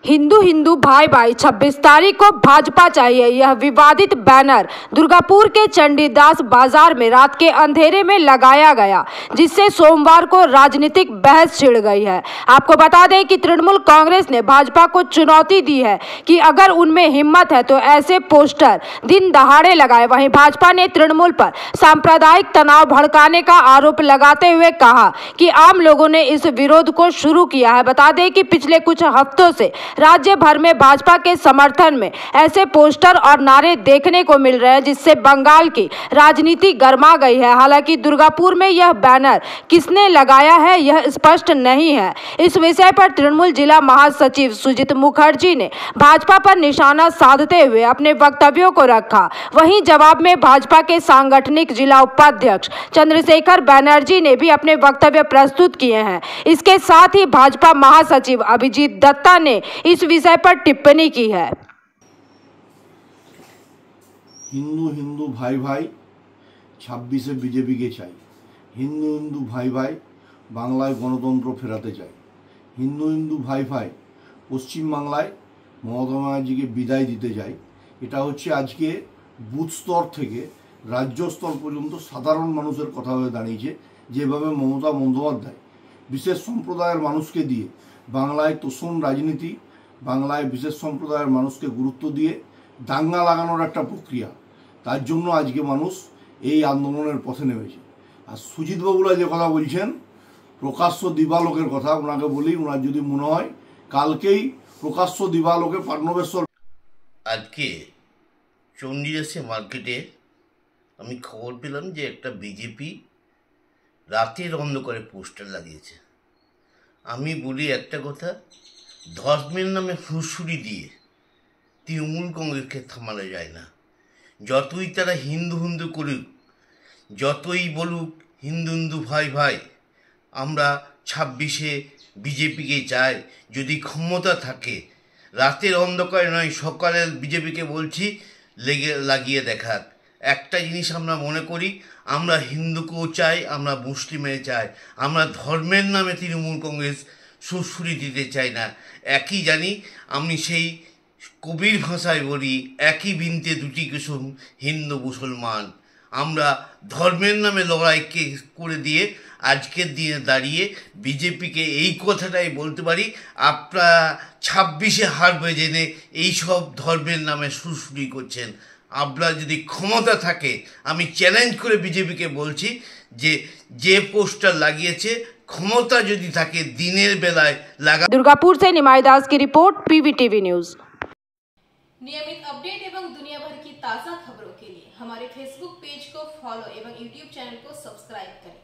हिंदू हिंदू भाई भाई 26 तारीख को भाजपा चाहिए, यह विवादित बैनर दुर्गापुर के चंडीदास बाजार में रात के अंधेरे में लगाया गया, जिससे सोमवार को राजनीतिक बहस छिड़ गई है। आपको बता दें कि तृणमूल कांग्रेस ने भाजपा को चुनौती दी है कि अगर उनमें हिम्मत है तो ऐसे पोस्टर दिन दहाड़े लगाए। वहीं भाजपा ने तृणमूल पर सांप्रदायिक तनाव भड़काने का आरोप लगाते हुए कहा कि आम लोगों ने इस विरोध को शुरू किया है। बता दें कि पिछले कुछ हफ्तों से राज्य भर में भाजपा के समर्थन में ऐसे पोस्टर और नारे देखने को मिल रहे हैं, जिससे बंगाल की राजनीति गर्मा गई है। हालांकि दुर्गापुर में यह बैनर किसने लगाया है यह स्पष्ट नहीं है। इस विषय पर तृणमूल जिला महासचिव सुजीत मुखर्जी ने भाजपा पर निशाना साधते हुए अपने वक्तव्यों को रखा। वहीं जवाब में भाजपा के सांगठनिक जिला उपाध्यक्ष चंद्रशेखर बैनर्जी ने भी अपने वक्तव्य प्रस्तुत किए हैं। इसके साथ ही भाजपा महासचिव अभिजीत दत्ता ने इस विषय पर टिप्पणी की है। हिंदू हिंदू भाई भाई 26 बीजेपी के चाहिए। हिंदू हिंदू भाई भाई बांग्लाয় গণতন্ত্র ফেরাতে চাই। হিন্দু হিন্দু ভাই ভাই পশ্চিম বাংলায় মমতা ব্যানার্জিকে বিদায় দিতে চাই। এটা হচ্ছে আজকে বুথ স্তর থেকে রাজ্য স্তর পর্যন্ত সাধারণ মানুষের কথা হয়ে দাঁড়িয়েছে। যেভাবে মমতা বন্দ্যোপাধ্যায় বিশেষ সম্প্রদায়ের মানুষকে দিয়ে বাংলায় তোষণ রাজনীতি, বাংলায় বিশেষ সম্প্রদায়ের মানুষকে গুরুত্ব দিয়ে দাঙ্গা লাগানোর একটা প্রক্রিয়া, তার জন্য আজকে মানুষ এই আন্দোলনের পথে নেমেছে। আর সুজিতবাবুরা যে কথা বলছেন প্রকাশ্য দিবালোকের কথা, ওনাকে বলি ওনার যদি মনে হয় কালকেই প্রকাশ্য দিবালোকে পাটনবেশ্বর। আজকে চণ্ডীদাসে মার্কেটে আমি খবর পেলাম যে একটা বিজেপি রাতের অন্ধকারে পোস্টার লাগিয়েছে। আমি বলি একটা কথা, ধর্মের নামে ফুসুরি দিয়ে তৃণমূল কংগ্রেসকে থামানো যায় না। যতই তারা হিন্দু হিন্দু করুক, যতই বলুক হিন্দু হিন্দু ভাই ভাই, আমরা 26-এ বিজেপিকে চাই। যদি ক্ষমতা থাকে রাতের অন্ধকারে নয়, সকালের বিজেপিকে বলছি লাগিয়ে দেখাক। একটা জিনিস আমরা মনে করি, আমরা হিন্দুকেও চাই, আমরা মুসলিমের চাই, আমরা ধর্মের নামে তৃণমূল কংগ্রেস সুরসুরি দিতে চাই না। একই জানি, আমি সেই কবির ভাষায় বলি, একই বৃন্তে দুটি কুসুম হিন্দু মুসলমান। আমরা ধর্মের নামে লড়াইকে করে দিয়ে আজকের দিনে দাঁড়িয়ে বিজেপিকে এই কথাটাই বলতে পারি, আপনারা 26-এ হারবে জেনে এইসব ধর্মের নামে সুরসুরি করছেন। আপনার যদি ক্ষমতা থাকে, আমি চ্যালেঞ্জ করে বিজেপিকে বলছি যে পোস্টার লাগিয়েছে, ক্ষমতা যদি থাকে দিনের বেলায় লাগা। दुर्गापुर से निमाई दास की रिपोर्ट, पीवीटीवी न्यूज। नियमित अपडेट एवं दुनिया भर की ताज़ा खबरों के लिए हमारे फेसबुक पेज को फॉलो एवं यूट्यूब चैनल को सब्सक्राइब करें।